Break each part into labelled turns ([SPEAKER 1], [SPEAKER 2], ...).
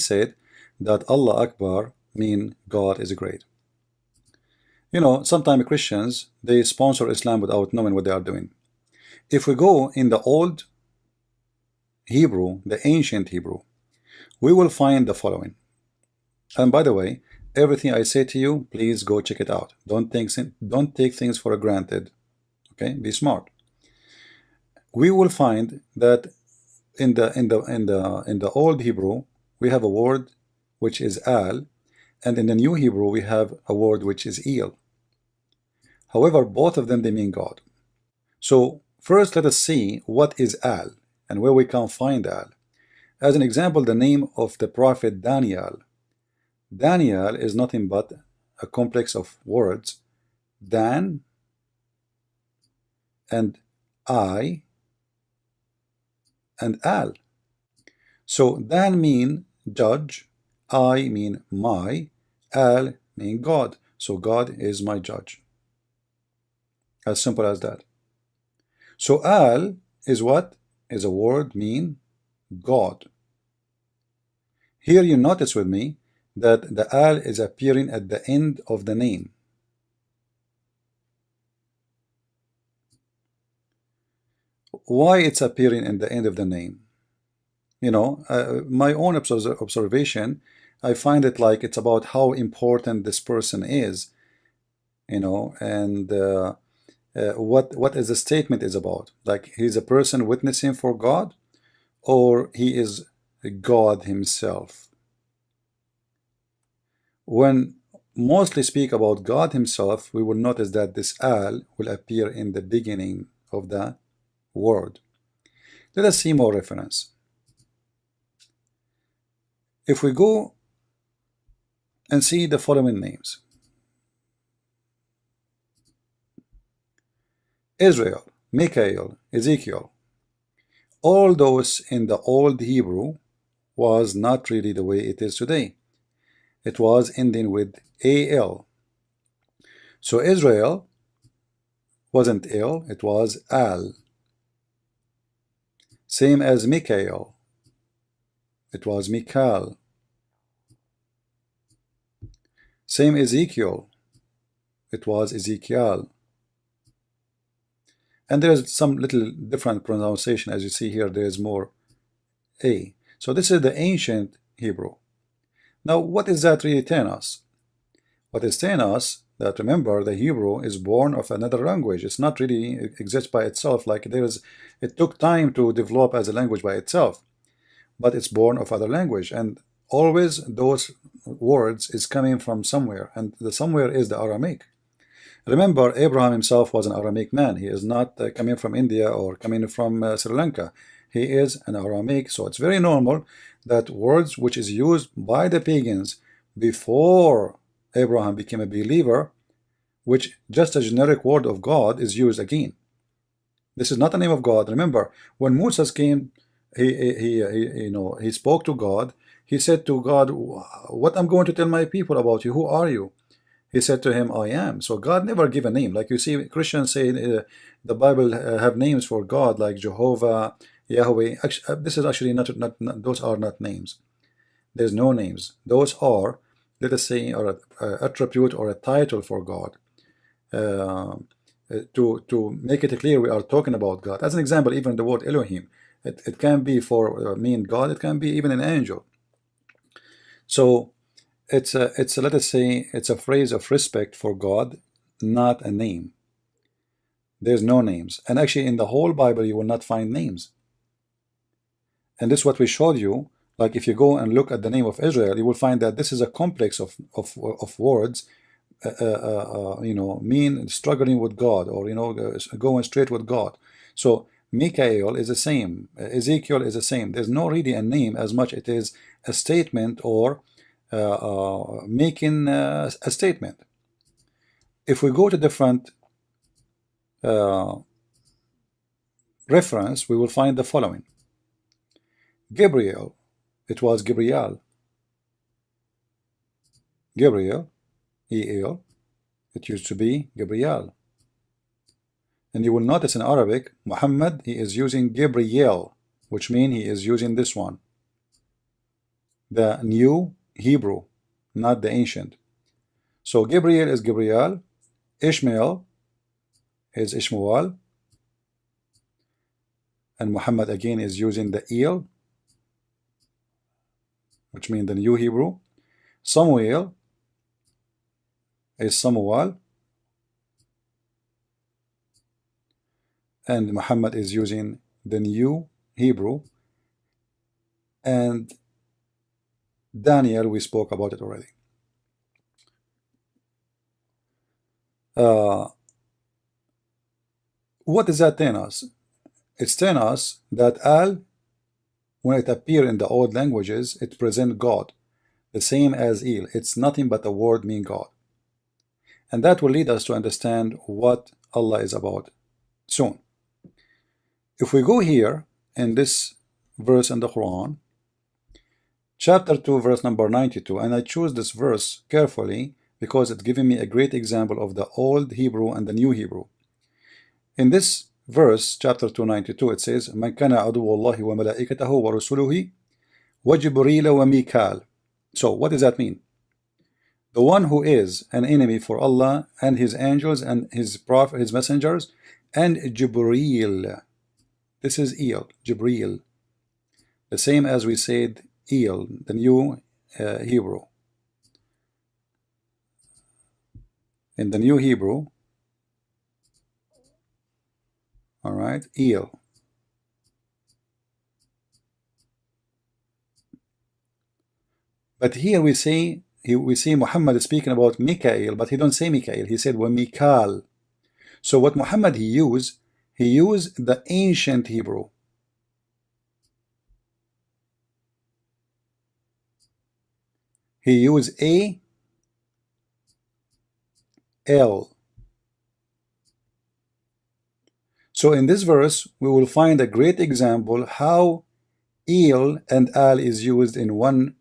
[SPEAKER 1] said that Allah Akbar mean God is great. You know, sometimes Christians, they sponsor Islam without knowing what they are doing. If we go in the old Hebrew, the ancient Hebrew, we will find the following. And by the way, everything I say to you, please go check it out. Don't take things for granted. Okay, be smart. We will find that in the old Hebrew we have a word which is al, and in the new Hebrew we have a word which is el. However, both of them, they mean God. So first let us see what is al and where we can find al. As an example, the name of the prophet Daniel. Daniel is nothing but a complex of words, Dan and I and al. So Dan mean judge, I mean my, al mean God. So God is my judge. As simple as that. So al is what? Is a word mean God. Here you notice with me that the al is appearing at the end of the name. Why it's appearing in the end of the name? You know, my own observation, I find it like it's about how important this person is, you know, and what is the statement is about. Like he's a person witnessing for God, or he is God himself. When mostly speak about God himself, we will notice that this al will appear in the beginning of the word. Let us see more reference. If we go and see the following names: Israel, Michael, Ezekiel, all those in the old Hebrew was not really the way it is today. It was ending with al. So Israel wasn't el, it was al. Same as Michael, it was Michael. Same Ezekiel, it was Ezekiel. And there's some little different pronunciation, as you see here, there's more a. So this is the ancient Hebrew. Now, what is that really telling us? What is telling us that, remember, the Hebrew is born of another language. It's not really exists by itself. Like it took time to develop as a language by itself, but it's born of other language. And always those words is coming from somewhere, and the somewhere is the Aramaic. Remember, Abraham himself was an Aramaic man. He is not coming from India or coming from Sri Lanka. He is an Aramaic, so it's very normal that words which is used by the pagans before Abraham became a believer, which just a generic word of God, is used again. This is not the name of God. Remember, when Moses came, he spoke to God. He said to God, "What I'm going to tell my people about you? Who are you?" He said to him, "I am." So God never gave a name. Like you see, Christians say the Bible have names for God, like Jehovah, Yahweh. This is actually not those are not names. There's no names. Those are, let us say, are a attribute or a title for God. To make it clear, we are talking about God. As an example, even the word Elohim, it can be for mean God. It can be even an angel. So it's a let us say it's a phrase of respect for God, not a name. There's no names, and actually in the whole Bible you will not find names. And this is what we showed you. Like if you go and look at the name of Israel, you will find that this is a complex of words, mean struggling with God, or going straight with God. So Michael is the same, Ezekiel is the same. There's no really a name as much it is a statement, or making a statement. If we go to different reference, we will find the following: Gabriel, it was Gabriel. Gabriel, E-L, it used to be Gabriel. And you will notice in Arabic, Muhammad, he is using Gabriel, which means he is using this one. the new Hebrew, not the ancient. So Gabriel is Gabriel, Ishmael is Ishmael, and Muhammad again is using the El, which means the new Hebrew. Samuel is Samuel, and Muhammad is using the new Hebrew. And Daniel, we spoke about it already. What does that tell us? It's telling us that Al, when it appears in the old languages, it presents God, the same as El. It's nothing but a word meaning God. And that will lead us to understand what Allah is about soon. If we go here in this verse in the Quran, chapter 2, verse number 92, and I choose this verse carefully because it's giving me a great example of the old Hebrew and the new Hebrew. In this verse, chapter 292, it says, مَنْ كَانَ عَدُوَّ اللَّهِ وَمَلَائِكَتَهُ وَرُسُلُهُ وَجِبْرِيلَ وَمِيكَالَ. So what does that mean? The one who is an enemy for Allah and his angels and his prophet, his messengers, and Jibreel. This is El, Jibreel. The same as we said El, the new Hebrew. In the new Hebrew, all right, El. But here we see Muhammad is speaking about Mikael, but he don't say Mikael. He said Mikal. So what Muhammad he used the ancient Hebrew. He used A-L. So in this verse, we will find a great example how El and Al is used in one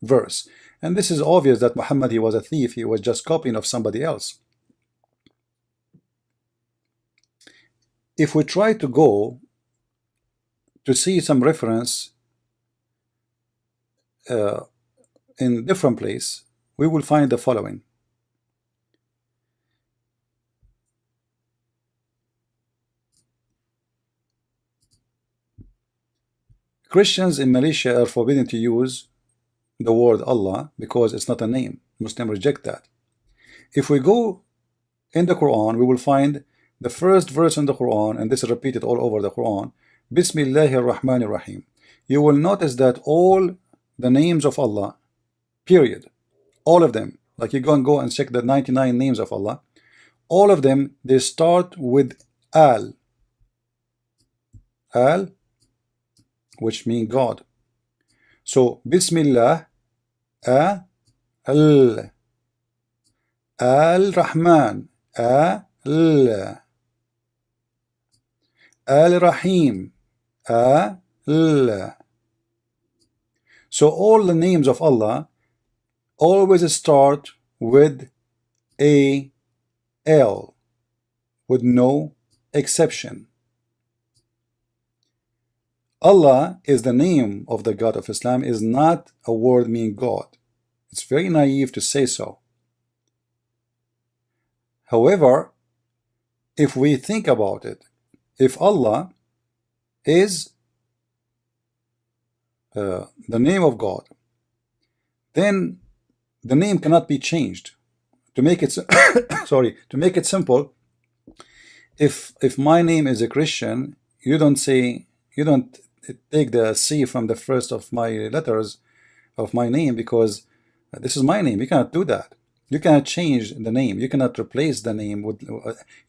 [SPEAKER 1] verse. And this is obvious that Muhammad, he was a thief. He was just copying of somebody else. If we try to go to see some reference in different place, we will find the following. Christians in Malaysia are forbidden to use the word Allah because it's not a name. Muslims reject that. If we go in the Quran, we will find the first verse in the Quran, and this is repeated all over the Quran, Bismillahir Rahmanir Rahim. You will notice that all the names of Allah, period, all of them, like you go and check the 99 names of Allah, all of them, they start with Al. Al, which means God. So, Bismillah, Al, Al-Rahman, Al, Al-Rahim, Al. So all the names of Allah always start with A-L, with no exception. Allah is the name of the God of Islam, is not a word meaning God. It's very naive to say so. However, if we think about it, if Allah is the name of God, then the name cannot be changed. To make it sorry, to make it simple, if my name is a Christian, you don't take the C from the first of my letters of my name because this is my name. You cannot do that. You cannot change the name. You cannot replace the name with.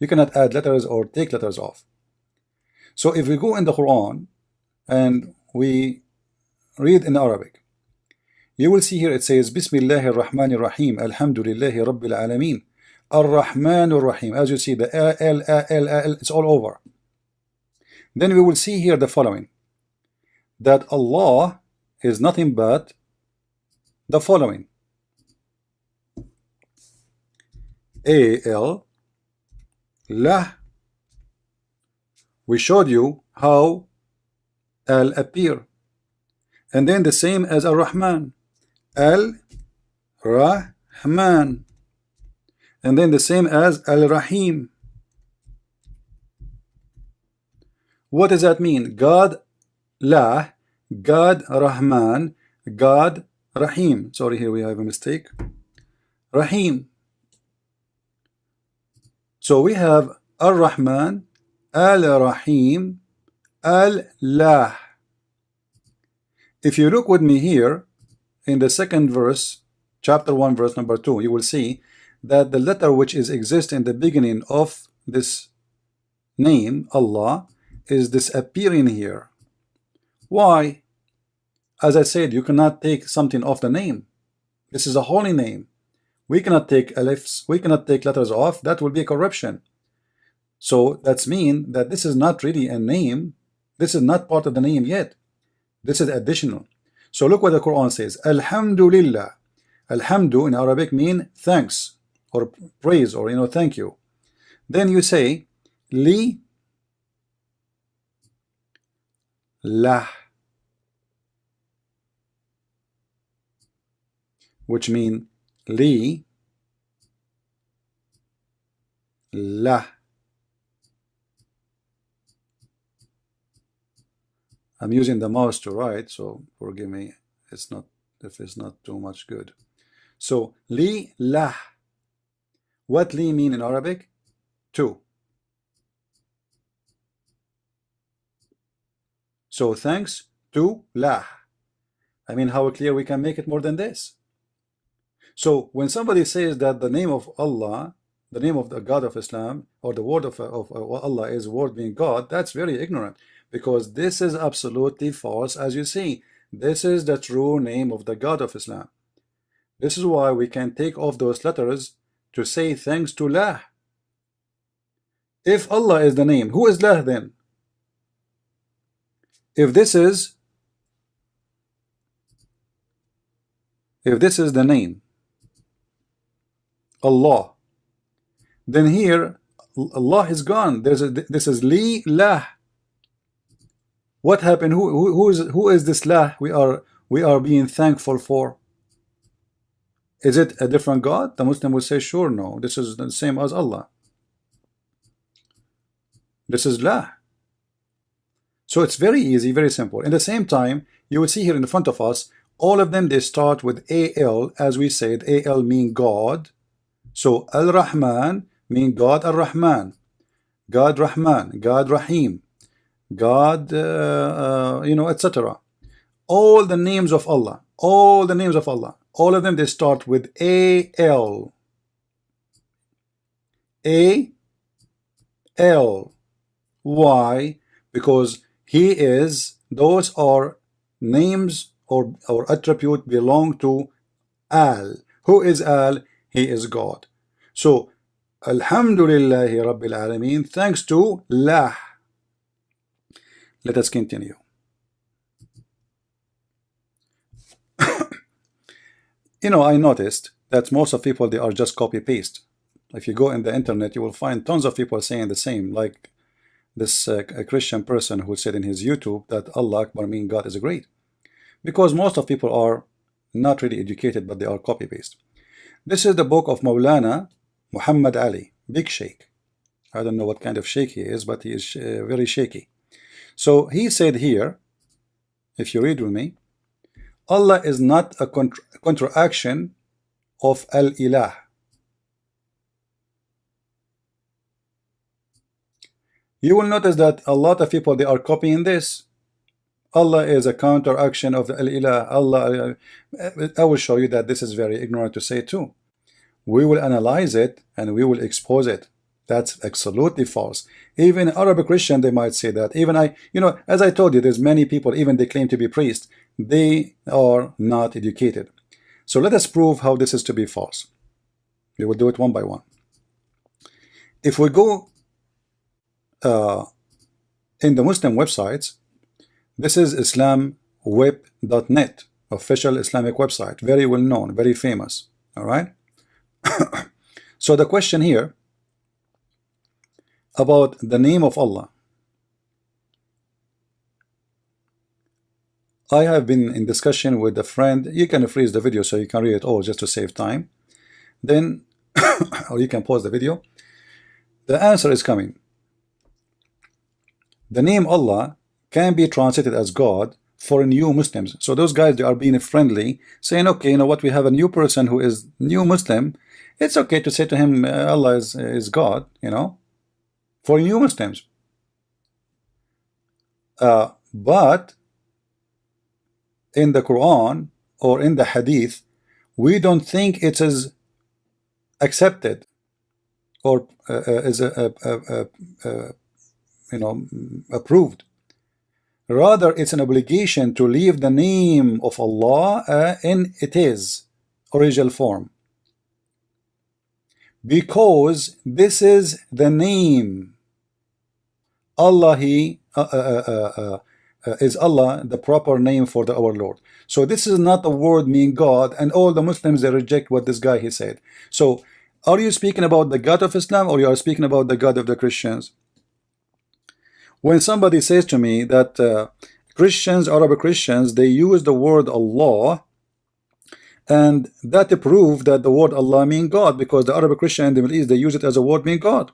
[SPEAKER 1] You cannot add letters or take letters off. So if we go in the Quran and we read in Arabic, you will see here it says Bismillahir Rahmanir Rahim, Alhamdulillahi Rabbil Alameen, Ar-Rahmanur Rahim. As you see, the L, it's all over. Then we will see here the following, that Allah is nothing but the following. A-L, Lah. We showed you how Al appear. And then the same as Ar-Rahman. Al-Rahman. And then the same as Al-Rahim. What does that mean? God La, God Rahman, God Rahim. Sorry, here we have a mistake. Rahim. So we have Ar-Rahman, Al-Rahim, Al-Lah. If you look with me here in the second verse, chapter 1, verse number 2, you will see that the letter which is exist in the beginning of this name, Allah, is disappearing here. Why? As I said, you cannot take something off the name. This is a holy name. We cannot take alifs, we cannot take letters off. That will be a corruption. So that's mean that this is not really a name. This is not part of the name yet. This is additional. So look what the Quran says. Alhamdulillah. Alhamdu in Arabic mean thanks or praise or thank you. Then you say li lah, which mean li lah. I'm using the mouse to write, so forgive me. It's not if it's not too much good. So li lah. What li mean in Arabic? To. So thanks to lah. I mean, how clear we can make it more than this? So when somebody says that the name of Allah, the name of the God of Islam, or the word of Allah is word being God, that's very ignorant, because this is absolutely false. As you see, this is the true name of the God of Islam. This is why we can take off those letters to say thanks to lah. If Allah is the name, who is lah then? If this is the name Allah, then here Allah is gone. This is li lah. What happened? Who is this lah we are being thankful for? Is it a different God? The Muslim will say, sure, no, this is the same as Allah. This is lah. So it's very easy, very simple. In the same time, you will see here in front of us, all of them, they start with AL. As we said, AL mean God. So Al-Rahman mean God Ar-Rahman, God Rahman, God Rahim, God, etc. All the names of Allah, all the names of Allah, all of them, they start with AL. A-L. Why? Because He is, those are names or attribute belong to Al. Who is Al? He is God. So Alhamdulillahi Rabbil Alameen, thanks to lah. Let us continue. I noticed that most of people, they are just copy paste. If you go in the internet, you will find tons of people saying the same, like this a Christian person who said in his YouTube that Allah Akbar mean God is great, because most of people are not really educated, but they are copy paste. This is the book of Maulana Muhammad Ali, big sheikh. I don't know what kind of sheikh he is, but he is very shaky. So he said here, if you read with me, Allah is not a contraction of Al-Ilah. You will notice that a lot of people, they are copying this. Allah is a counteraction of the Al-Ilah. Allah, I will show you that this is very ignorant to say too. We will analyze it and we will expose it. That's absolutely false. Even Arabic Christian, they might say that. Even as I told you, there's many people, even they claim to be priests, they are not educated. So let us prove how this is to be false. We will do it one by one. If we go in the Muslim websites, this is islamweb.net, official Islamic website, very well known, very famous. All right. So the question here about the name of Allah. I have been in discussion with a friend. You can freeze the video so you can read it all just to save time. Then, or you can pause the video. The answer is coming. The name Allah can be translated as God for new Muslims. So those guys, they are being friendly, saying, okay, you know what, we have a new person who is new Muslim. It's okay to say to him, Allah is God, you know, for new Muslims. But in the Quran or in the Hadith, we don't think it is accepted or is you know, approved. Rather, it's an obligation to leave the name of Allah in its original form, because this is the name. Allah, is Allah the proper name for our Lord. So this is not a word meaning God, and all the Muslims, they reject what this guy he said. So are you speaking about the God of Islam, or you are speaking about the God of the Christians? When somebody says to me that Christians, Arab Christians, they use the word Allah, and that proves that the word Allah means God, because the Arab Christian in the Middle East, they use it as a word meaning God.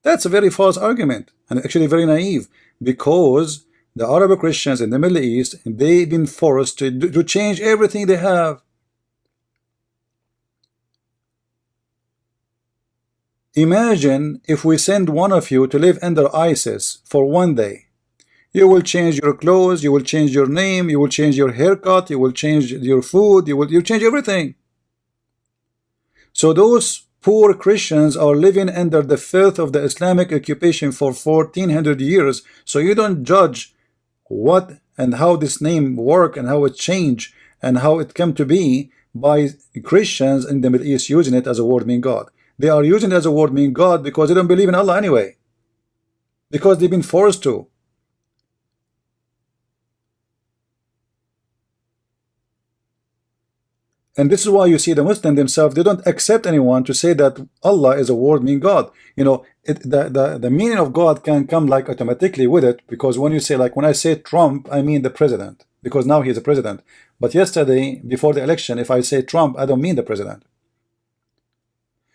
[SPEAKER 1] That's a very false argument, and actually very naive, because the Arab Christians in the Middle East, they've been forced to change everything they have. Imagine if we send one of you to live under ISIS for 1 day. You will change your clothes, you will change your name, you will change your haircut, you will change your food, you change everything. So those poor Christians are living under the filth of the Islamic occupation for 1400 years. So you don't judge what and how this name work and how it changed and how it came to be by Christians in the Middle East using it as a word meaning God. They are using it as a word meaning God because they don't believe in Allah anyway, because they've been forced to. And this is why you see the Muslims themselves, they don't accept anyone to say that Allah is a word meaning God. You know, the meaning of God can come like automatically with it, because when you say, like when I say Trump, I mean the president, because now he is a president. But yesterday, before the election, if I say Trump, I don't mean the president.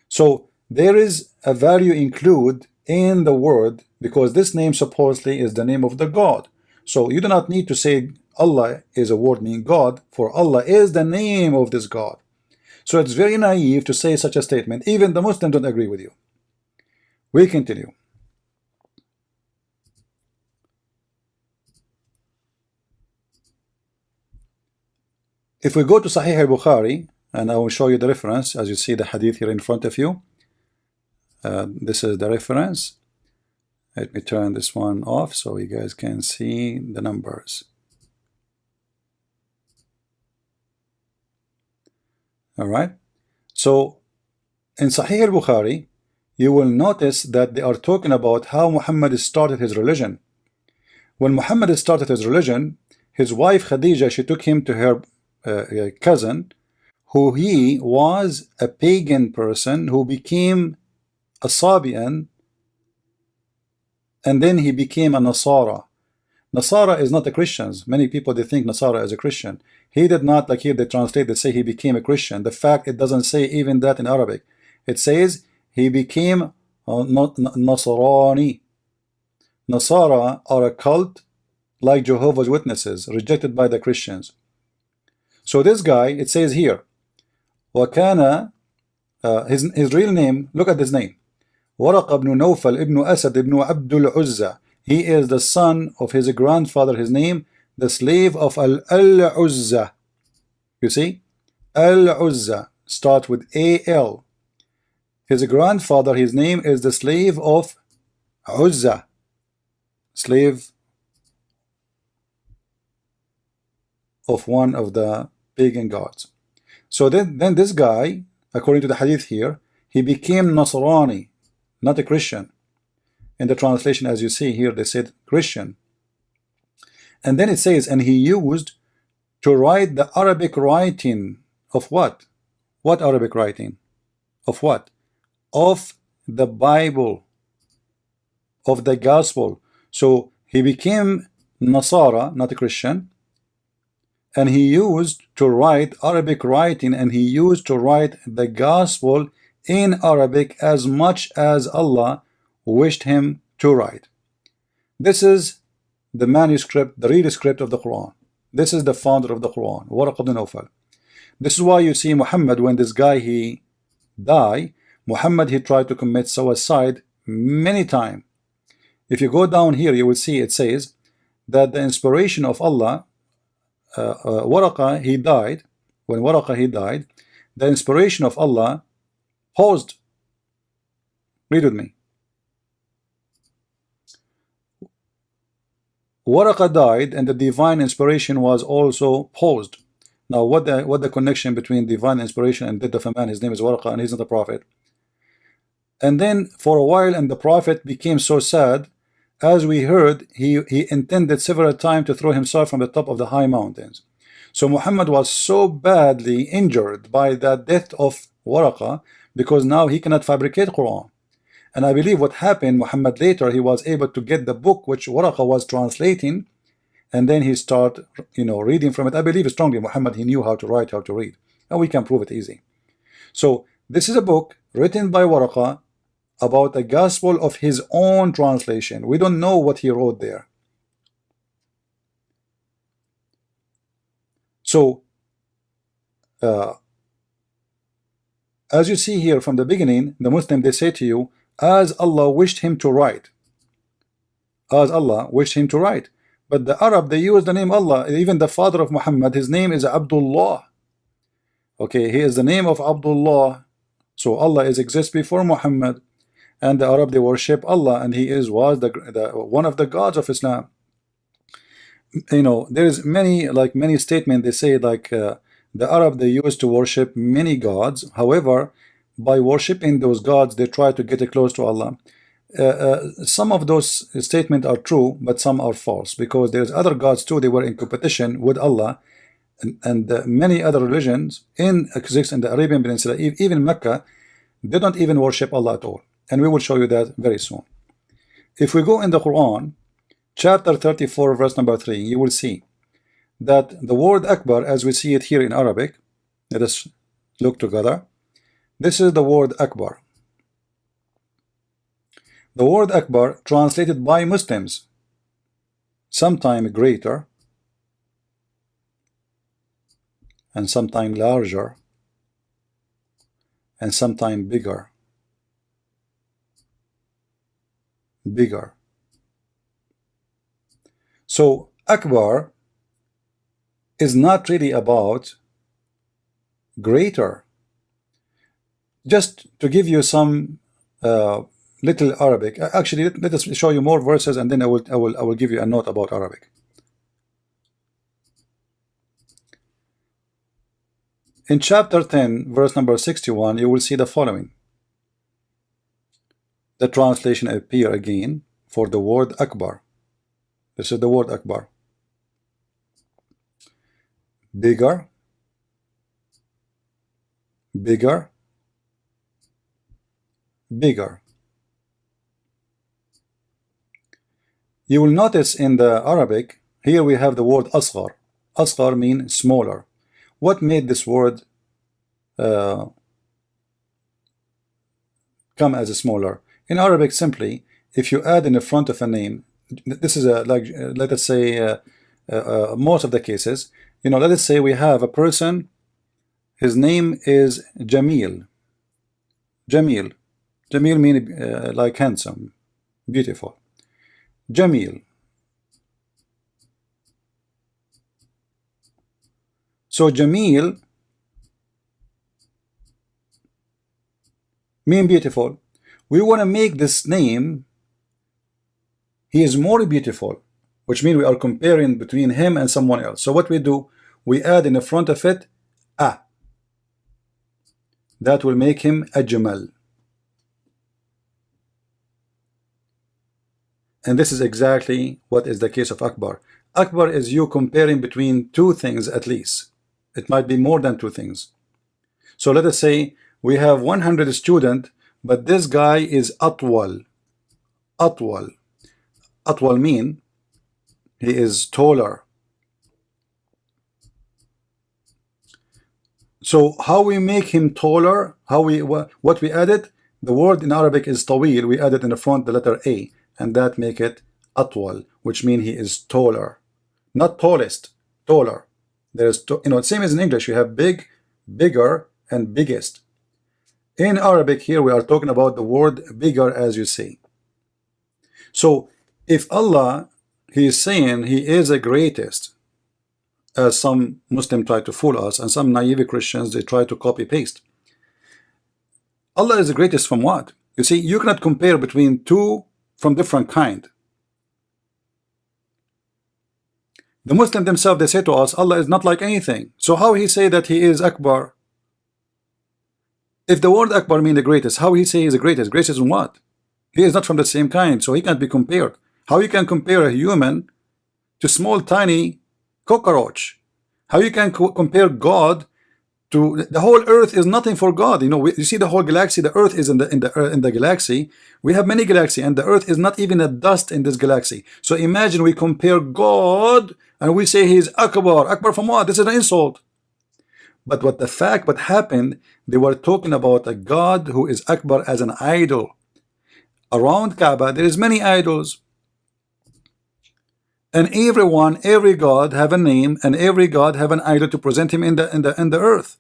[SPEAKER 1] So there is a value included in the word, because this name supposedly is the name of the God. So you do not need to say Allah is a word meaning God, for Allah is the name of this God. So it's very naive to say such a statement. Even the Muslims don't agree with you. We continue. If we go to Sahih al-Bukhari, and I will show you the reference, as you see the hadith here in front of you. This is the reference. Let me turn this one off so you guys can see the numbers. All right. So in Sahih al-Bukhari, you will notice that they are talking about how Muhammad started his religion. When Muhammad started his religion, his wife Khadija, she took him to her cousin, who he was a pagan person who became a Sabian, and then he became a Nasara. Nasara is not a Christian. Many people, they think Nasara is a Christian. He did not, like here they translate, they say he became a Christian. The fact, it doesn't say even that in Arabic. It says he became Nasrani. Nasara are a cult like Jehovah's Witnesses, rejected by the Christians. So this guy, it says here, Wakana, his real name, look at his name, Warakah ibn Noufal ibn Asad ibn Abdul Uzza. He is the son of his grandfather, his name, the slave of Al-Uzza. You see, Al-Uzza start with A-L. His grandfather, his name is the slave of Uzza, slave of one of the pagan gods. So then this guy, according to the hadith here, he became Nasrani, not a Christian. In the translation, as you see here, they said Christian. And then it says, and he used to write the Arabic writing of what? What Arabic writing? Of what? Of the Bible, of the Gospel. So he became Nasara, not a Christian, and he used to write Arabic writing, and he used to write the gospel in Arabic as much as Allah wished him to write. This is the manuscript, the real script of the Quran. This is the founder of the Quran, Warakah ibn Noufal. This is why you see Muhammad, when this guy he died, Muhammad he tried to commit suicide many times. If you go down here, you will see it says that the inspiration of Allah, Warakah he died. When Warakah he died, the inspiration of Allah paused. Read with me. Warakah died, and the divine inspiration was also paused. Now, what the connection between divine inspiration and death of a man? His name is Warakah, and he's not a prophet. And then for a while, and the prophet became so sad, as we heard, he intended several times to throw himself from the top of the high mountains. So Muhammad was so badly injured by the death of Warakah, because now he cannot fabricate Quran. And I believe what happened, Muhammad later, he was able to get the book which Warakah was translating, and then he started, reading from it. I believe strongly Muhammad, he knew how to write, how to read, and we can prove it easy. So this is a book written by Warakah about the gospel of his own translation. We don't know what he wrote there. So as you see here from the beginning, the Muslim, they say to you, as Allah wished him to write. As Allah wished him to write. But the Arab, they use the name Allah. Even the father of Muhammad, his name is Abdullah. Okay, he is the name of Abdullah. So Allah exists before Muhammad. And the Arab, they worship Allah, and he was one of the gods of Islam. There is many statements. They say the Arab, they used to worship many gods. However, by worshiping those gods, they try to get close to Allah. Some of those statements are true, but some are false, because there's other gods too. They were in competition with Allah, and many other religions exist in the Arabian Peninsula. Even Mecca, they don't even worship Allah at all. And we will show you that very soon. If we go in the Quran, chapter 34, verse number 3, you will see that the word Akbar, as we see it here in Arabic, let us look together. This is the word Akbar. The word Akbar, translated by Muslims, sometime greater, and sometime larger, and sometime bigger. So Akbar is not really about greater. Just to give you some little Arabic. Actually, let us show you more verses, and then I will give you a note about Arabic. In chapter 10, verse number 61, you will see the following. The translation appear again for the word Akbar. This is the word Akbar. Bigger, bigger, bigger. You will notice in the Arabic, here we have the word Asghar. Asghar means smaller. What made this word come as a smaller? In Arabic, simply, if you add in the front of a name, this is let us say most of the cases, let us say we have a person, his name is Jamil. Jamil means like handsome, beautiful. Jamil. So Jamil mean beautiful. We want to make this name, he is more beautiful, which means we are comparing between him and someone else. So what we do, we add in the front of it a. That will make him Ajmal. And this is exactly what is the case of Akbar. Akbar is you comparing between two things at least. It might be more than two things. So let us say we have 100 students, but this guy is Atwal. Atwal. Atwal mean he is taller. So how we make him taller, how we what we added, the word in Arabic is tawil, we added in the front the letter A, and that make it atwal, which means he is taller. Not tallest, taller. There's, same as in English, you have big, bigger, and biggest. In Arabic here we are talking about the word bigger, as you see. So if Allah, he is saying he is the greatest, as some Muslims try to fool us, and some naive Christians, they try to copy paste. Allah is the greatest from what? You see, you cannot compare between two from different kind. The Muslims themselves, they say to us, Allah is not like anything. So how he say that he is Akbar? If the word Akbar mean the greatest, how he say he is the greatest? Greatest in what? He is not from the same kind, so he can't be compared. How you can compare a human to small tiny cockroach? How you can compare God to the whole earth? Is nothing for God. You see the whole galaxy, the earth is in the galaxy. We have many galaxies, and the earth is not even a dust in this galaxy. So imagine we compare God and we say he is Akbar. Akbar from what? This is an insult. But what happened, they were talking about a God who is Akbar as an idol. Around Kaaba there is many idols, and every god have a name, and every god have an idol to present him in the earth.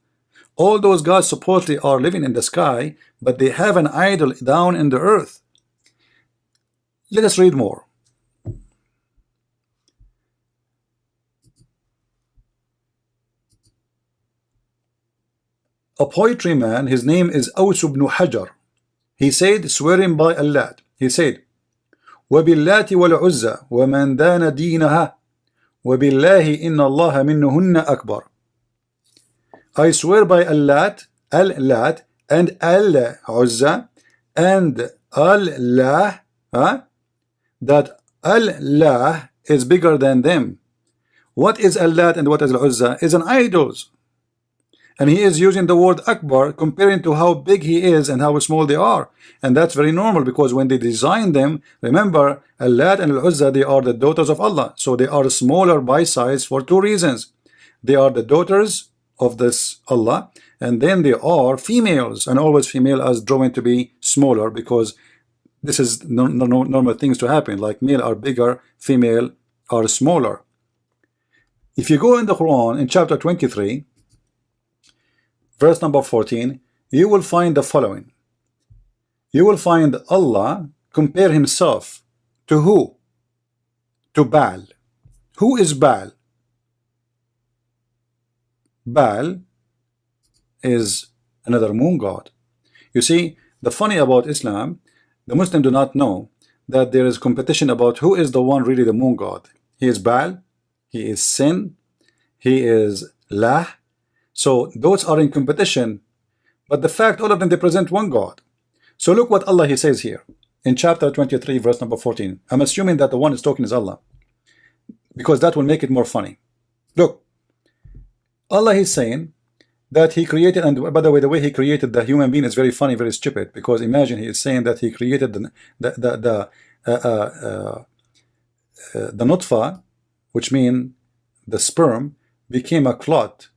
[SPEAKER 1] All those gods supposedly are living in the sky, but they have an idol down in the earth. Let us read more. A poetry man, his name is Aus ibn Hajar. He said, swearing by Allah, he said, وَبِاللَّاتِ وَالْعُزَّى وَمَنْ دَانَ دِينَهَا وَبِاللَّهِ إِنَّ اللَّهَ مِنْهُنَّ أَكْبَرُ. I swear by Allah, Al-Lat, and Al-Uzza, and Allah, that Allah is bigger than them. What is Allah and what is Al-Uzza? Is an idols. And he is using the word Akbar, comparing to how big he is and how small they are. And that's very normal, because when they designed them, remember, Al-Lat and Al-Uzza, they are the daughters of Allah. So they are smaller by size for two reasons. They are the daughters of this Allah, and then they are females, and always female as drawn to be smaller, because this is normal things to happen, like male are bigger, female are smaller. If you go in the Quran in chapter 23, verse number 14, you will find the following. You will find Allah compare himself to who? To Baal. Who is Baal? Baal is another moon god. You see, the funny about Islam, the Muslims do not know that there is competition about who is the one really the moon god. He is Baal, he is Sin, he is Lah. So those are in competition, but the fact all of them, they present one God. So look what Allah he says here in chapter 23 verse number 14. I'm assuming that the one is talking is Allah, because that will make it more funny. Look, Allah is saying that he created, and by the way he created the human being is very funny, very stupid, because imagine he is saying that he created the nutfa, which means the sperm, became a clot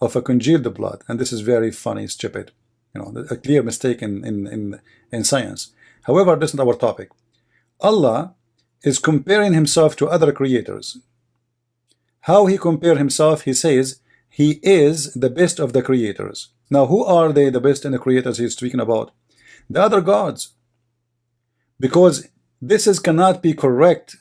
[SPEAKER 1] of a congealed blood, and this is very funny, stupid, a clear mistake in science. However, this is not our topic. Allah is comparing himself to other creators. How he compare himself? He says he is the best of the creators. Now, who are they, the best in the creators he's speaking about? The other gods. Because this cannot be correct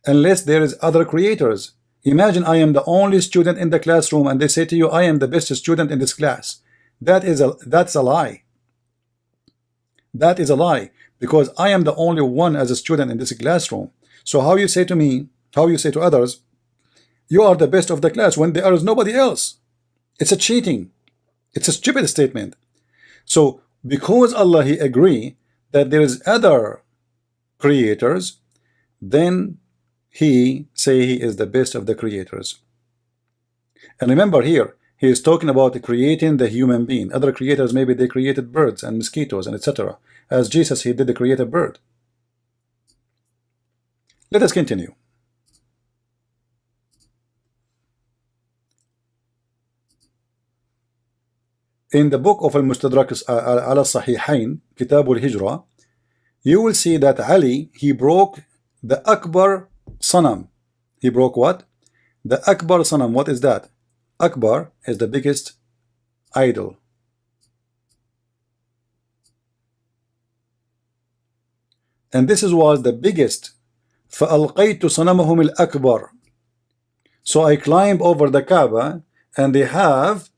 [SPEAKER 1] unless there is other creators. Imagine I am the only student in the classroom, and they say to you, I am the best student in this class. That's a lie. That is a lie, because I am the only one as a student in this classroom. So how you say to me, how you say to others, you are the best of the class, when there is nobody else? It's a cheating. It's a stupid statement. So because Allah he agree that there is other creators, then he say he is the best of the creators. And remember here, he is talking about creating the human being. Other creators, maybe they created birds and mosquitoes and etc. As Jesus, he did create a bird. Let us continue. in the book of Al-Mustadrak ala Sahihain, Kitab al-Hijra, you will see that Ali, he broke the Akbar Sanam. He broke what? The Akbar Sanam. What is that? Akbar is the biggest idol. And this was the biggest. فَأَلْقَيْتُ صَنَمَهُمِ الْأَكْبَرِ. So I climb over the Kaaba and they have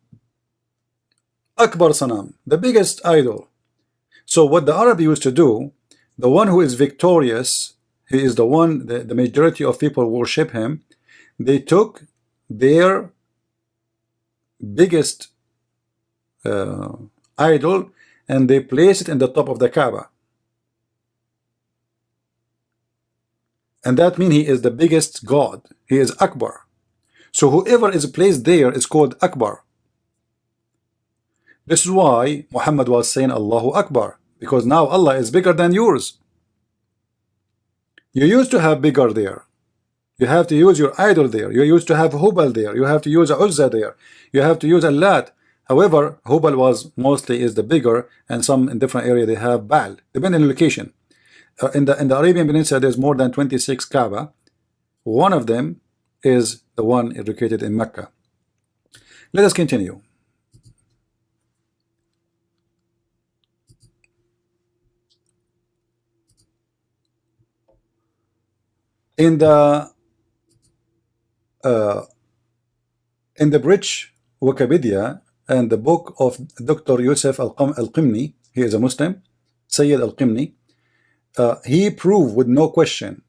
[SPEAKER 1] Akbar Sanam, the biggest idol. So what the Arab used to do, the one who is victorious, he is the one, the majority of people worship him. They took their biggest idol and they placed it in the top of the Kaaba. And that means he is the biggest God. He is Akbar. So whoever is placed there is called Akbar. This is why Muhammad was saying Allahu Akbar, because now Allah is bigger than yours. You used to have bigger there. You have to use your idol there. You used to have Hubal there. You have to use Uzza there. You have to use Allat. However, Hubal was mostly is the bigger, and some in different area they have Baal, depending on location. In the Arabian Peninsula, there's more than 26 Kaaba. One of them is the one located in Mecca. Let us continue. In the British Wikipedia and the book of Dr. Yusuf Al-Qimni, he is a Muslim, Sayyid Al-Qimni, he proved with no question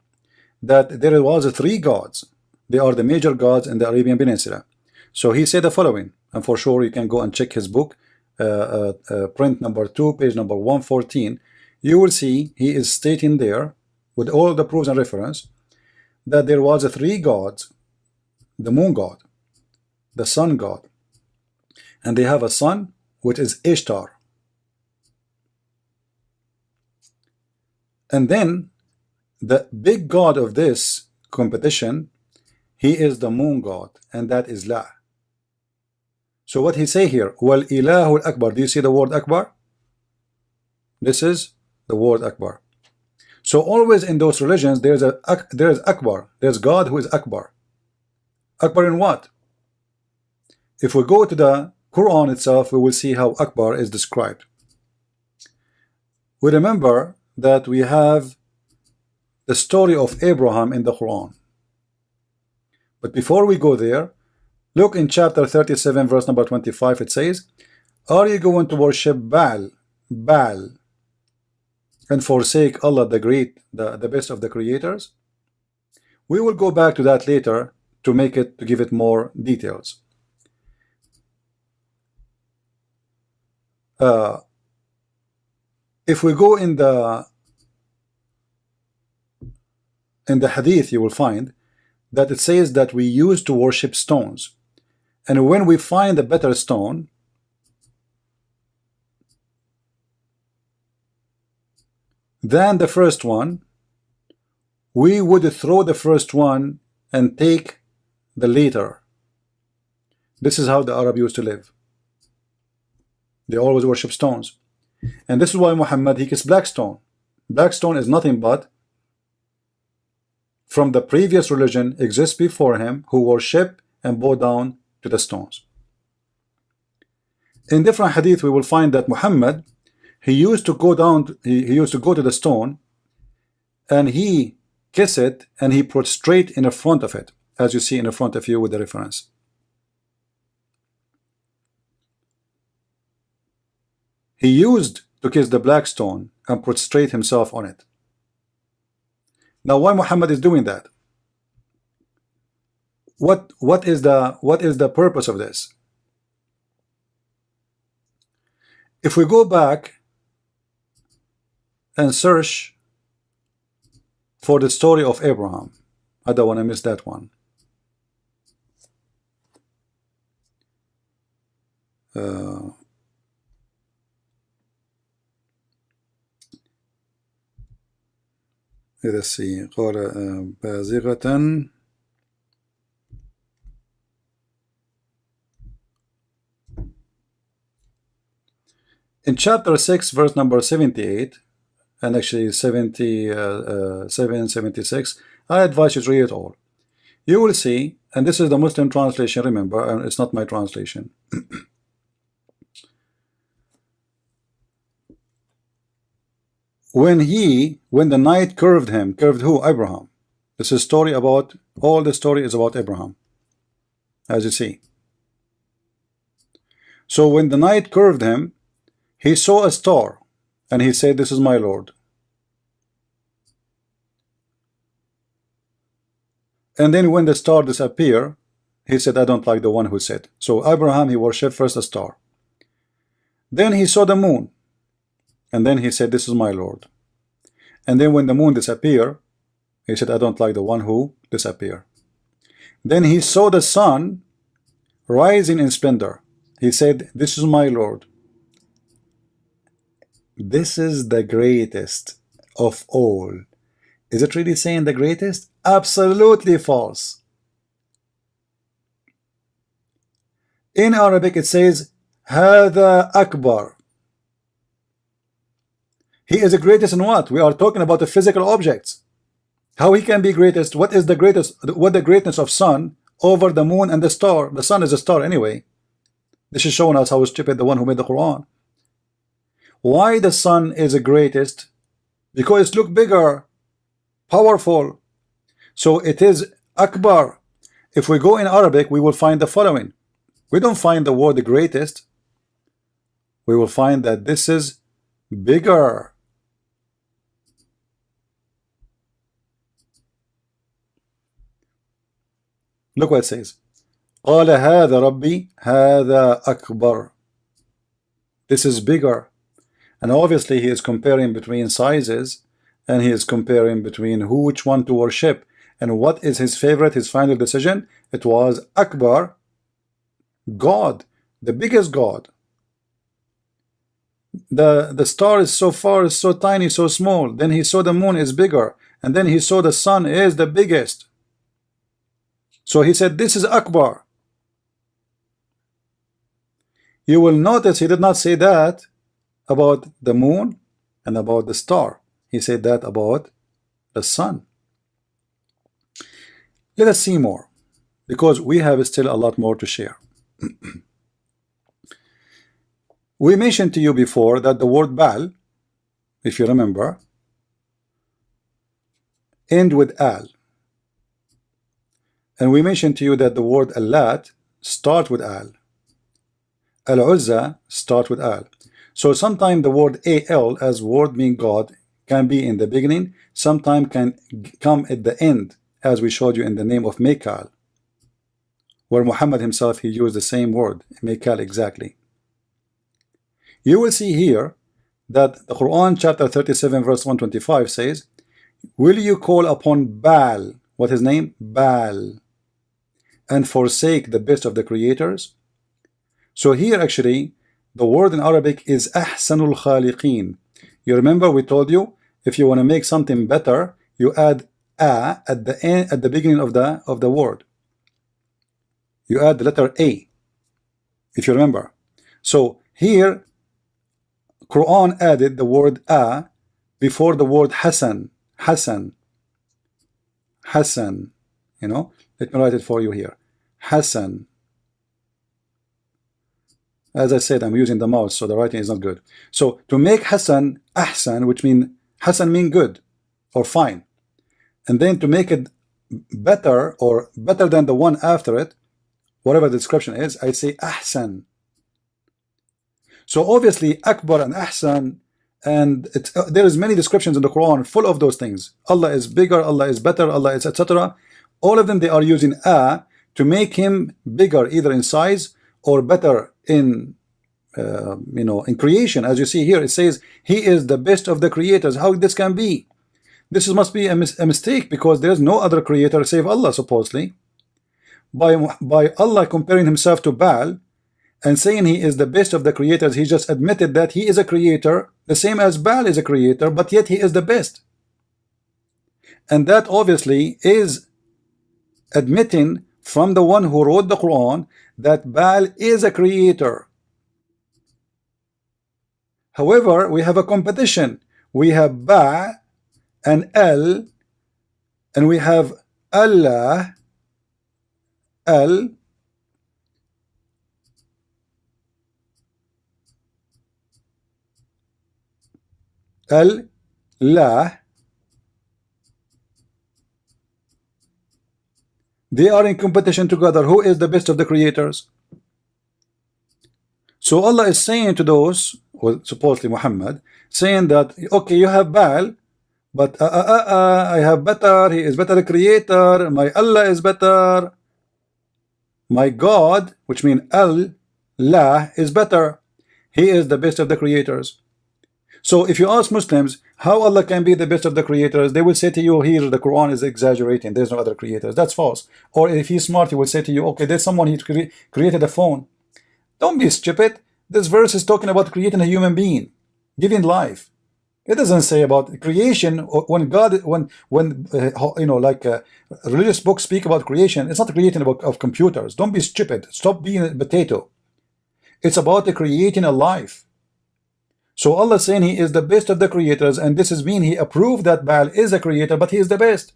[SPEAKER 1] that there was three gods. They are the major gods in the Arabian Peninsula. So he said the following, and for sure you can go and check his book, print number 2, page number 114. You will see he is stating there, with all the proofs and reference, that there was three gods: the moon god, the sun god, and they have a son which is Ishtar. And then the big god of this competition, he is the moon god, and that is La. So what he say here, Wal Ilahu Akbar. Do you see the word Akbar? This is the word Akbar. So always in those religions there is Akbar. There's God who is Akbar. Akbar in what? If we go to the Quran itself, we will see how Akbar is described. We remember that we have the story of Abraham in the Quran. But before we go there, look in chapter 37 verse number 25. It says, are you going to worship Baal and forsake Allah the great, the best of the creators? We will go back to that later to give it more details. If we go in the hadith, you will find that it says that we used to worship stones, and when we find a better stone, than the first one, we would throw the first one and take the later. This is how the Arab used to live. They always worship stones. And this is why Muhammad, he kissed black stone. Black stone is nothing but from the previous religion exists before him, who worship and bow down to the stones. In different hadith we will find that Muhammad, he used to go down, he used to go to the stone and he kiss it and he prostrate in the front of it, as you see in the front of you with the reference. He used to kiss the black stone and prostrate himself on it. Now why Muhammad is doing that? What is the purpose of this? If we go back and search for the story of Abraham, I don't want to miss that one. Let's see. قال بازغة In chapter 6, verse number 78, and actually 77, 76, I advise you to read it all. You will see, and this is the Muslim translation, remember, and it's not my translation. When the night curved him, curved who? Abraham. This is story about, all the story is about Abraham, as you see. So when the night curved him, he saw a star, and he said, this is my Lord. And then when the star disappeared, he said, I don't like the one who said. So Abraham, he worshipped first a star. Then he saw the moon, and then he said, this is my Lord. And then when the moon disappeared, he said, I don't like the one who disappeared. Then he saw the sun rising in splendor. He said, this is my Lord. This is the greatest of all. Is it really saying the greatest? Absolutely false. In Arabic it says, هذا Akbar. He is the greatest in what? We are talking about the physical objects. How he can be greatest? What is the greatest? What the greatness of sun over the moon and the star? The sun is a star anyway. This is showing us how stupid the one who made the Quran. Why the sun is the greatest? Because it looks bigger, powerful. So it is Akbar. If we go in Arabic, we will find the following. We don't find the word the greatest. We will find that this is bigger. Look what it says. قال هذا ربي هذا أكبر. This is bigger. And obviously he is comparing between sizes, and he is comparing between which one to worship. And what is his favorite, his final decision? It was Akbar, God, the biggest God. The star is so far, is so tiny, so small. Then he saw the moon is bigger, and then he saw the sun is the biggest. So he said, this is Akbar. You will notice he did not say that about the moon and about the star. He said that about the sun. Let us see more, because we have still a lot more to share. We mentioned to you before that the word Baal, if you remember, end with al. And we mentioned to you that the word Allat start with al. Al-Uzza start with al. So sometimes the word al as word mean God can be in the beginning, sometimes can come at the end, as we showed you in the name of Mekal, where Muhammad himself, he used the same word, Mekal exactly. You will see here that the Quran chapter 37 verse 125 says, will you call upon Baal, what his name? Baal, and forsake the best of the creators? So here actually the word in Arabic is Ahsanul Khaliqeen. You remember we told you, if you want to make something better, you add a at the end, at the beginning of the word. You add the letter a, if you remember. So here Quran added the word a before the word Hasan. Hasan. Hasan. You know, let me write it for you here. Hasan. As I said, I'm using the mouse, so the writing is not good. So to make Hasan Ahsan, which means Hasan mean good or fine, and then to make it better or better than the one after it, whatever the description is, I say Ahsan. So obviously Akbar and Ahsan, and there is many descriptions in the Quran full of those things. Allah is bigger, Allah is better, Allah is etc. All of them, they are using a to make him bigger, either in size or better in in creation. As you see here, it says he is the best of the creators. How this can be? This must be a mistake, because there is no other creator save Allah, supposedly. By Allah comparing himself to Baal and saying he is the best of the creators, he just admitted that he is a creator, the same as Baal is a creator, but yet he is the best. And that obviously is admitting from the one who wrote the Quran that Baal is a creator. However, we have a competition. We have Ba and L, and we have Allah, L, L, La. They are in competition together. Who is the best of the creators? So Allah is saying to those, or supposedly Muhammad, saying that, okay, you have Baal, but I have better. He is better creator. My Allah is better. My God, which means Allah, is better. He is the best of the creators. So if you ask Muslims how Allah can be the best of the creators, they will say to you, here the Quran is exaggerating, there's no other creators. That's false. Or if he's smart, he will say to you, okay, there's someone he created a phone. Don't be stupid. This verse is talking about creating a human being, giving life. It doesn't say about creation. When God, when you know, like religious books speak about creation, it's not creating of computers. Don't be stupid. Stop being a potato. It's about the creating a life. So Allah is saying He is the best of the creators, and this is mean He approved that Baal is a creator, but He is the best.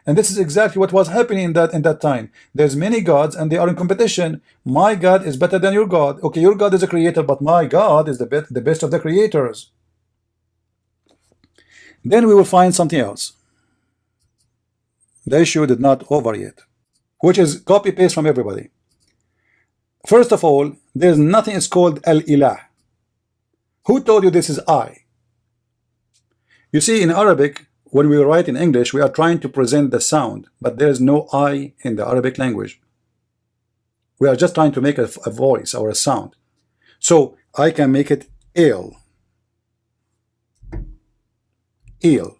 [SPEAKER 1] And this is exactly what was happening in that time. There's many gods, and they are in competition. My God is better than your God. Okay, your God is a creator, but my God is the best of the creators. Then we will find something else. The issue did not over yet, which is copy paste from everybody. First of all, there's nothing is called Al-Ilah. Who told you this is I? You see, in Arabic, when we write in English, we are trying to present the sound, but there is no I in the Arabic language. We are just trying to make a voice or a sound. So I can make it ill. Ill.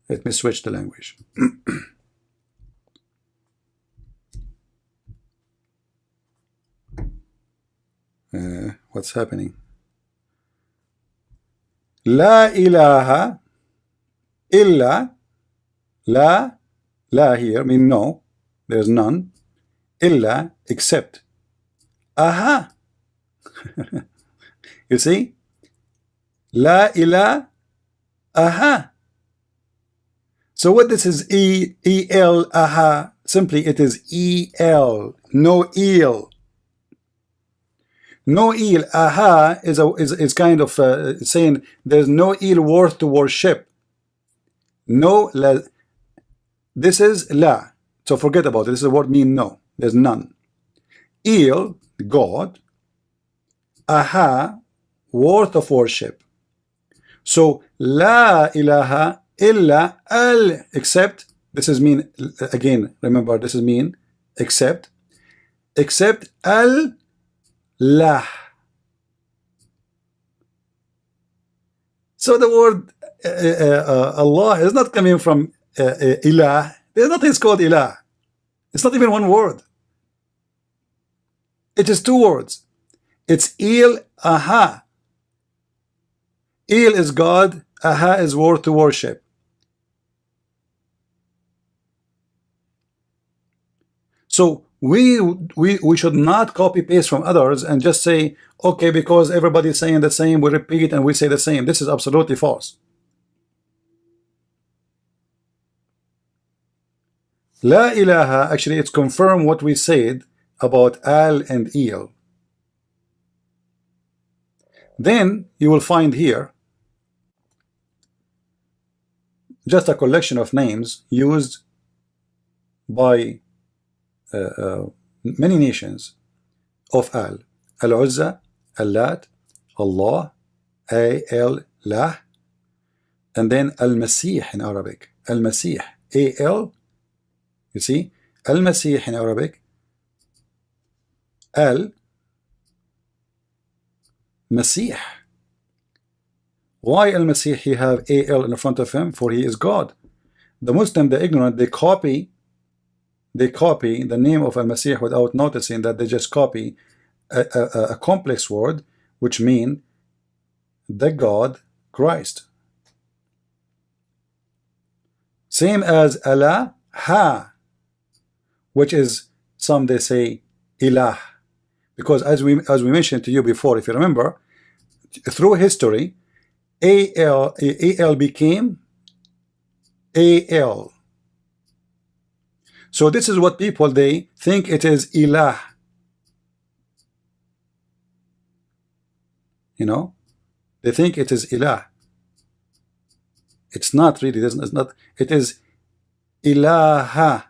[SPEAKER 1] Let me switch the language. What's happening? La ilaha illa. La here mean no, there's none. Illa, except. Aha. You see? La ilaha. Aha. So what this is E-L, aha. Simply it is E-L, no eel. No eel, aha, is kind of saying there's no eel worth to worship. No, la, this is la. So forget about it. This is what mean no. There's none. Eel, God. Aha, worth of worship. So la ilaha illa al, except. This is mean again. Remember, this is mean except al. Lah. So the word Allah is not coming from ilah. There's nothing called ilah. It's not even one word. It is two words. It's il, aha. Il is God, aha is worth to worship. So we should not copy paste from others and just say, okay, because everybody's saying the same, we repeat and we say the same. This is absolutely false. La ilaha, actually it's confirmed what we said about al and il. Then you will find here just a collection of names used by many nations of Al. Al-Uzza, Al-Lat, Allah, Al-Lah, and then Al-Maseeh in Arabic. Al-Maseeh, A-L, you see? Al-Maseeh in Arabic. Al-Maseeh. Why Al-Maseeh he have A-L in front of him? For he is God. The Muslim, the ignorant, they copy the name of Al-Masih without noticing that they just copy a complex word which mean the God Christ. Same as Allah, ha, which is some they say ilah, Because as we mentioned to you before, if you remember, through history, AL became AL. So this is what people, they think it is ilah. You know, they think it is ilah. It's not really. It's not. It is ilaha.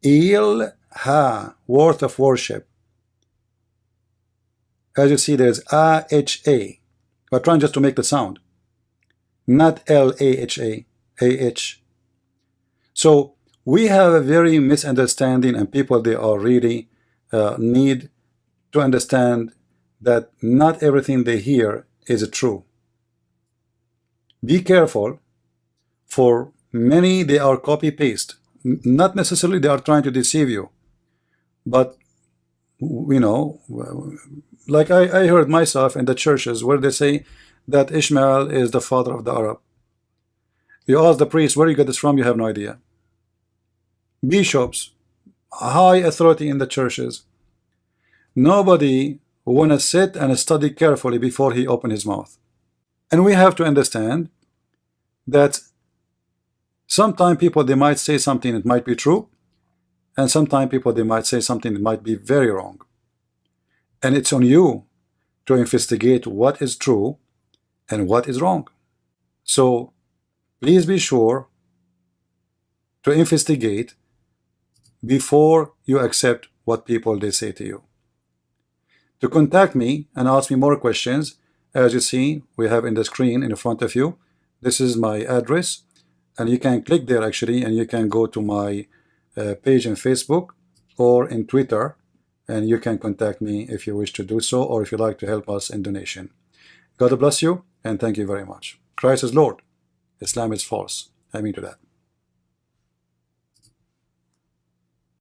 [SPEAKER 1] Ilha, worth of worship. As you see, there's A-H-A. We're trying just to make the sound. Not L-A-H-A. A-H. So we have a very misunderstanding, and people, they are really need to understand that not everything they hear is true. Be careful. For many, they are copy-paste. Not necessarily they are trying to deceive you, but you know, like I heard myself in the churches where they say that Ishmael is the father of the Arab. You ask the priest, where you get this from? You have no idea. Bishops, high authority in the churches, nobody want to sit and study carefully before he open his mouth. And we have to understand that sometimes people, they might say something that might be true, and sometimes people, they might say something that might be very wrong. And it's on you to investigate what is true and what is wrong. So please be sure to investigate before you accept what people, they say to you. To contact me and ask me more questions, as you see, we have in the screen in front of you, this is my address, and you can click there actually, and you can go to my page in Facebook or in Twitter, and you can contact me if you wish to do so, or if you like to help us in donation. God bless you, and thank you very much. Christ is Lord. Islam is false. I mean to that.